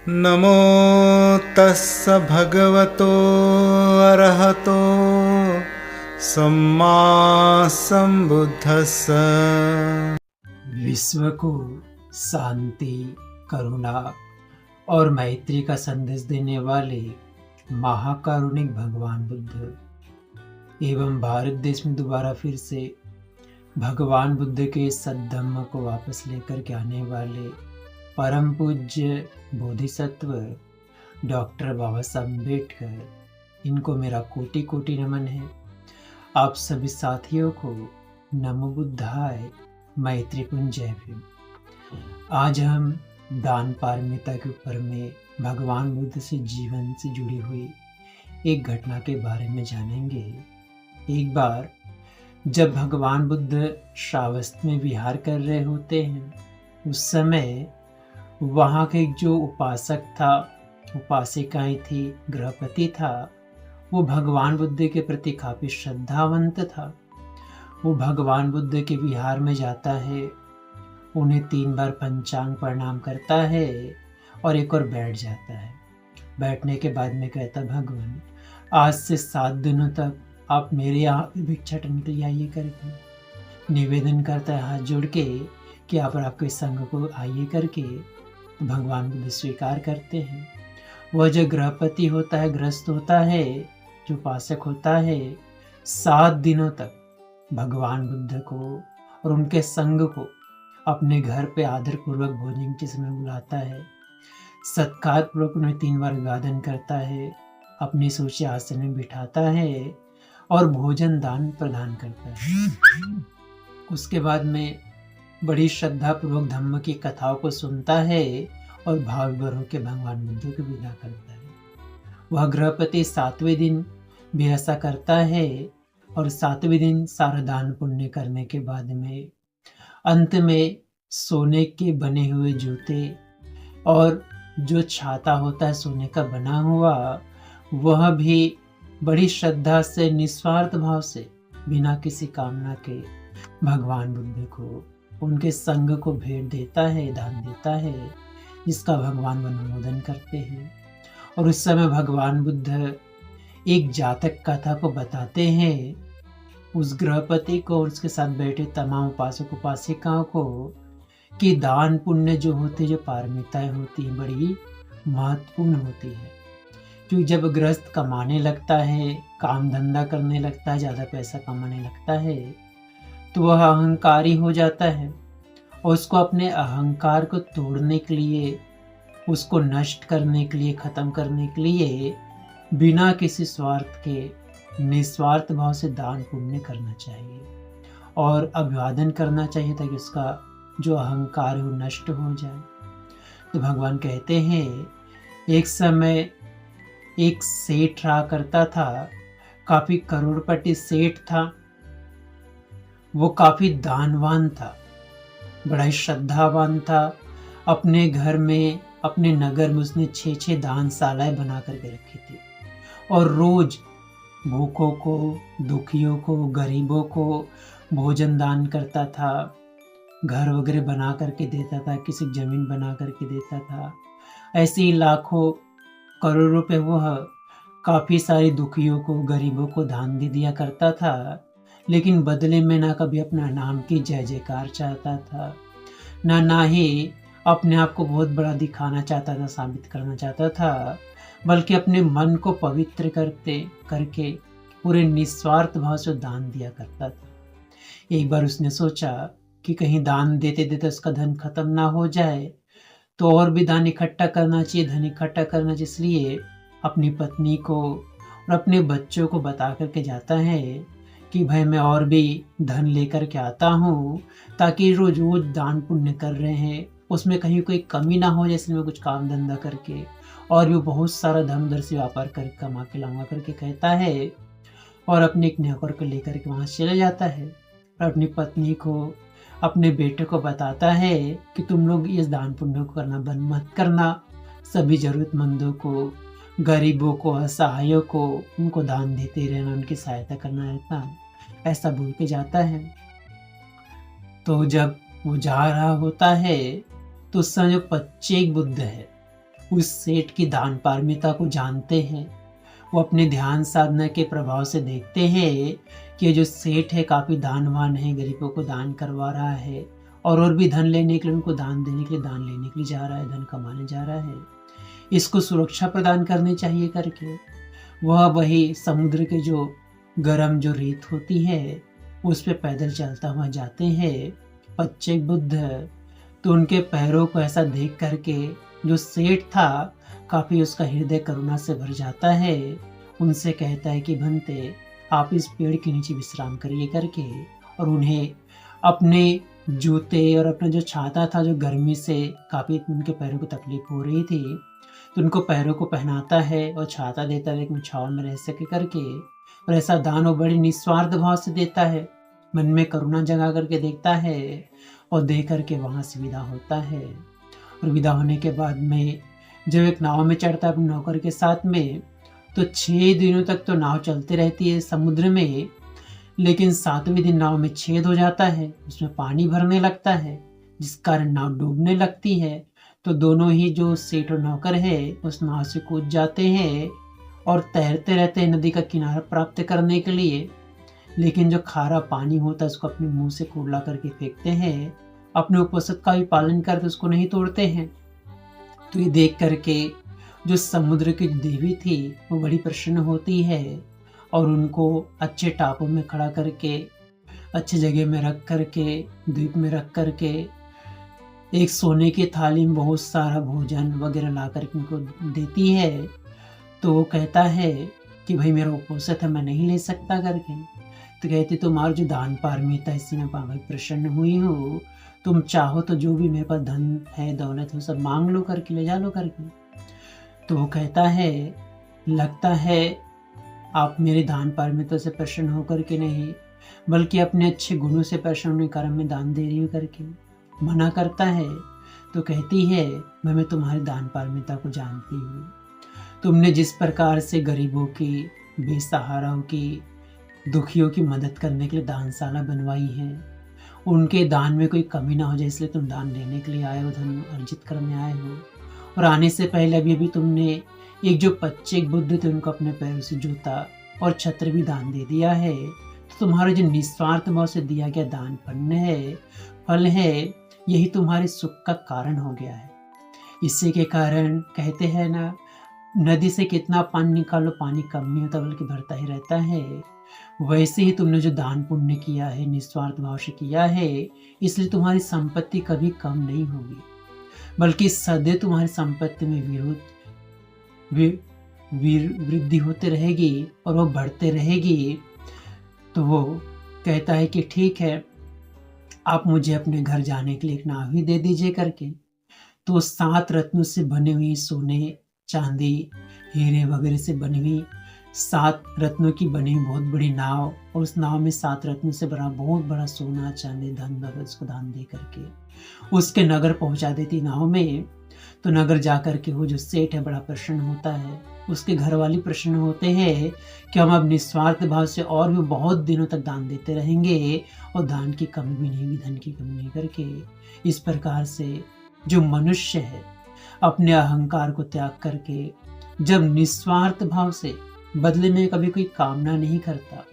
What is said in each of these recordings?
नमो तस्स भगवतो अरहतो सम्मा संबुद्धस्स। विश्व को शांति, करुणा और मैत्री का संदेश देने वाले महाकारुणिक भगवान बुद्ध एवं भारत देश में दोबारा फिर से भगवान बुद्ध के सद्धम्म को वापस लेकर के आने वाले परम पूज्य बोधिसत्व डॉक्टर बाबा साहब अम्बेडकर, इनको मेरा कोटि कोटि नमन है। आप सभी साथियों को नमो बुद्धाय, मैत्रीपुंज जय भीम। आज हम दान पारमिता के ऊपर में भगवान बुद्ध से जीवन से जुड़ी हुई एक घटना के बारे में जानेंगे। एक बार जब भगवान बुद्ध श्रावस्त में विहार कर रहे होते हैं, उस समय वहाँ के जो उपासक था, उपासिकाएं थी, गृहपति था, वो भगवान बुद्ध के प्रति काफी श्रद्धावंत था। वो भगवान बुद्ध के विहार में जाता है, उन्हें 3 बार पंचांग प्रणाम करता है और एक और बैठ जाता है। बैठने के बाद में कहता, भगवान आज से 7 दिनों तक आप मेरे यहाँ पे भिक्षाटन के लिए आइए करके। निवेदन करता है हाथ जोड़ के कि आप आपके संग को आइए करके। तो भगवान बुद्ध स्वीकार करते हैं। वह जो गृहपति होता है, गृहस्थ होता है, जो उपासक होता है, 7 दिनों तक भगवान बुद्ध को और उनके संग को अपने घर पे आदर पूर्वक भोजन के समय बुलाता है, सत्कार पूर्वक उन्हें 3 बार अभिवादन करता है, अपनी सोचे आसन में बिठाता है और भोजन दान प्रदान करता है। उसके बाद में बड़ी श्रद्धा पूर्वक धम्म की कथाओं को सुनता है और भाव विभोर होकर भगवान बुद्ध को विदा करता है। वह गृहपति 7वें दिन भी ऐसा करता है और 7वें दिन सारा दान पुण्य करने के बाद में अंत में सोने के बने हुए जूते और जो छाता होता है सोने का बना हुआ, वह भी बड़ी श्रद्धा से निस्वार्थ भाव से बिना किसी कामना के भगवान बुद्ध को, उनके संग को भेंट देता है, दान देता है, जिसका भगवान अनुमोदन करते हैं। और उस समय भगवान बुद्ध एक जातक कथा को बताते हैं उस गृहपति को और उसके साथ बैठे तमाम उपासक उपासिकाओं को कि दान पुण्य जो होते, जो पारमिताएं होती हैं, बड़ी महत्वपूर्ण होती है। क्योंकि जब गृहस्थ कमाने लगता है, काम धंधा करने लगता है, ज़्यादा पैसा कमाने लगता है, तो वह अहंकारी हो जाता है और उसको अपने अहंकार को तोड़ने के लिए, उसको नष्ट करने के लिए, ख़त्म करने के लिए बिना किसी स्वार्थ के निस्वार्थ भाव से दान पुण्य करना चाहिए और अभिवादन करना चाहिए ताकि उसका जो अहंकार है वो नष्ट हो जाए। तो भगवान कहते हैं, एक समय एक सेठ रहा करता था, काफ़ी करोड़पति सेठ था। वो काफ़ी दानवान था, बड़ा ही श्रद्धावान था। अपने घर में, अपने नगर में उसने 6-6 दानशालाएं बना करके रखी थी और रोज भूखों को, दुखियों को, गरीबों को भोजन दान करता था, घर वगैरह बना करके देता था, किसी जमीन बना करके देता था। ऐसे ही लाखों करोड़ों रुपए वह काफ़ी सारे दुखियों को, गरीबों को दान दे दिया करता था, लेकिन बदले में ना कभी अपना नाम की जय जयकार चाहता था, ना ही अपने आप को बहुत बड़ा दिखाना चाहता था, साबित करना चाहता था, बल्कि अपने मन को पवित्र करके पूरे निस्वार्थ भाव से दान दिया करता था। एक बार उसने सोचा कि कहीं दान देते देते उसका धन खत्म ना हो जाए, तो और भी दान इकट्ठा करना चाहिए, धन इकट्ठा करना चाहिए। इसलिए अपनी पत्नी को और अपने बच्चों को बता करके जाता है कि भाई मैं और भी धन लेकर के आता हूँ, ताकि रोज रोज दान पुण्य कर रहे हैं उसमें कहीं कोई कमी ना हो, जैसे मैं कुछ काम धंधा करके और भी बहुत सारा धन उधर से व्यापार कर कमा के लाऊंगा करके कहता है और अपने एक नौकर को लेकर के वहाँ चले जाता है और अपनी पत्नी को, अपने बेटे को बताता है कि तुम लोग इस दान पुण्य को करना बंद मत करना, सभी जरूरतमंदों को, गरीबों को, असहायों को उनको दान देते रहना, उनकी सहायता करना रहता, ऐसा बोल के जाता है। तो जब वो जा रहा होता है तो उस समय जो पच्चेक बुद्ध है उस सेठ की दान पारमिता को जानते हैं। वो अपने ध्यान साधना के प्रभाव से देखते हैं कि ये जो सेठ है काफ़ी दानवान है, गरीबों को दान करवा रहा है और भी धन लेने के लिए, उनको दान देने के लिए, दान लेने के लिए जा रहा है, धन कमाने जा रहा है। इसको सुरक्षा प्रदान करनी चाहिए करके वह वही समुद्र के जो गर्म जो रेत होती है उस पे पैदल चलता हुआ जाते हैं पच्चेक बुद्ध। तो उनके पैरों को ऐसा देख करके जो सेठ था काफ़ी उसका हृदय करुणा से भर जाता है। उनसे कहता है कि भंते आप इस पेड़ के नीचे विश्राम करिए करके, और उन्हें अपने जूते और अपना जो छाता था जो गर्मी से काफ़ी उनके पैरों को तकलीफ हो रही थी तो उनको पैरों को पहनाता है और छाता देता है कि छाँव में रह सके करके। और ऐसा दान वो बड़े निस्वार्थ भाव से देता है, मन में करुणा जगा करके देखता है और दे करके वहाँ से विदा होता है। और विदा होने के बाद में जब एक नाव में चढ़ता है अपने नौकर के साथ में, तो 6 दिनों तक तो नाव चलती रहती है समुद्र में, लेकिन 7वें दिन नाव में छेद हो जाता है, उसमें पानी भरने लगता है जिस कारण नाव डूबने लगती है। तो दोनों ही जो सेठ और नौकर है उस नाव से कूद जाते हैं और तैरते रहते हैं नदी का किनारा प्राप्त करने के लिए। लेकिन जो खारा पानी होता है उसको अपने मुंह से कुड़ला करके फेंकते हैं, अपने उपनिषद का भी पालन करते उसको नहीं तोड़ते हैं। तो ये देख करके जो समुद्र की देवी थी वो बड़ी प्रसन्न होती है और उनको अच्छे टापू में खड़ा करके, अच्छी जगह में रख करके, द्वीप में रख करके एक सोने की थाली में बहुत सारा भोजन वगैरह ला करके उनको देती है। तो वो कहता है कि भाई मेरा उपनिषद है, मैं नहीं ले सकता करके। तो कहती तुम्हारा जो दान पारमिता इससे मैं भाई प्रसन्न हुई हूँ, तुम चाहो तो जो भी मेरे पास धन है दौलत हो सब मांग लो करके, ले जा लो करके। तो वो कहता है लगता है आप मेरे दान पारमिता से प्रसन्न होकर के नहीं बल्कि अपने अच्छे गुणों से प्रसन्न होने कारण में दान दे रही हूँ करके मना करता है। तो कहती है मैं तुम्हारी दान पारमिता को जानती हूँ, तुमने जिस प्रकार से गरीबों की, बेसहाराओं की, दुखियों की मदद करने के लिए दानशाला बनवाई है, उनके दान में कोई कमी ना हो जाए इसलिए तुम दान लेने के लिए आए हो, धन अर्जित करने आए हो। और आने से पहले अभी तुमने एक जो पच्चेक बुद्ध थे उनको अपने पैरों से जूता और छत्र भी दान दे दिया है। तो तुम्हारा जो निस्वार्थ भाव से दिया गया दान फल है यही तुम्हारे सुख का कारण हो गया है। इसी के कारण कहते हैं ना, नदी से कितना पानी निकालो पानी कम नहीं होता बल्कि भरता ही रहता है। वैसे ही तुमने जो दान पुण्य किया है निस्वार्थ भाव से किया है, इसलिए तुम्हारी संपत्ति कभी कम नहीं होगी बल्कि सदैव तुम्हारी संपत्ति में वृद्धि होते रहेगी और वो बढ़ते रहेगी। तो वो कहता है कि ठीक है आप मुझे अपने घर जाने के लिए एक नाव ही दे दीजिए करके। तो 7 रत्नों से बनी हुई सोने, चांदी, हीरे वगैरह से बनी हुई 7 रत्नों की बनी हुई बहुत बड़ी नाव, और उस नाव में 7 रत्नों से बना बहुत बड़ा सोना, चांदी, धन वगैरह उसको दान दे करके उसके नगर पहुंचा देती नाव में। तो नगर जा करके वो जो सेठ है बड़ा प्रसन्न होता है, उसके घर वाले प्रसन्न होते हैं कि हम अब निस्वार्थ भाव से और भी बहुत दिनों तक दान देते रहेंगे और दान की कमी भी नहीं होगी, धन की कमी नहीं करके। इस प्रकार से जो मनुष्य है अपने अहंकार को त्याग करके जब निस्वार्थ भाव से बदले में कभी कोई कामना नहीं करता,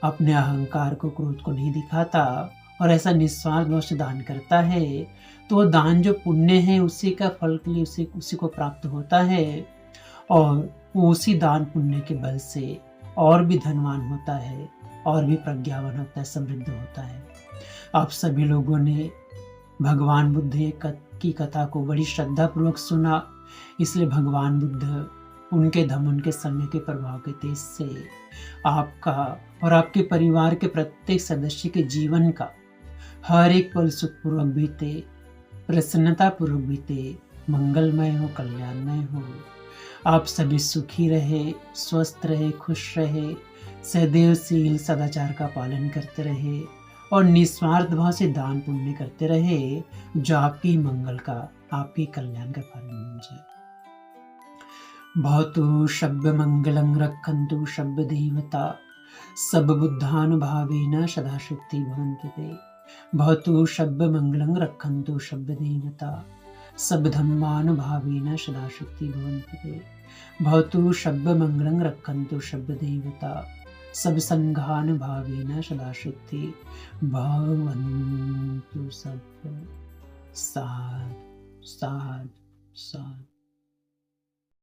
अपने अहंकार को, क्रोध को नहीं दिखाता और ऐसा निस्वार्थ भाव से दान करता है, तो वो दान जो पुण्य है उसी का फल के लिए उसी को प्राप्त होता है और वो उसी दान पुण्य के बल से और भी धनवान होता है और भी प्रज्ञावान होता है, समृद्ध होता है। आप सभी लोगों ने भगवान बुद्ध की कथा को बड़ी श्रद्धा पूर्वक सुना, इसलिए भगवान बुद्ध उनके धम, उनके संग के प्रभाव के तेज से आपका और आपके परिवार के प्रत्येक सदस्य के जीवन का हर एक पल सुखपूर्वक बीते, प्रसन्नता पूर्वक बीते, मंगलमय हो, कल्याणमय हो। आप सभी सुखी रहे, स्वस्थ रहे, खुश रहे, सदैव शील सदाचार का पालन करते रहे और निस्वार्थ भाव से दान पुण्य करते रहे, जो आपकी मंगल का, आपके कल्याण का फल बन जाए। भवतु शब्द मंगलं रक्षन्तु शब्द देवता सब बुद्धानुभावेन सदा शक्ति भवन्तु ते। भवतु शब्द मंगलं रक्षन्तु शब्द देवता सब धम्मानुभावेन सदा शक्ति भवन्तु ते भवतु शब्द मंगलं रक्षन्तु शब्द देवता सब संघानुभावेन सदा शक्ति भवन्तु सब साध साध साध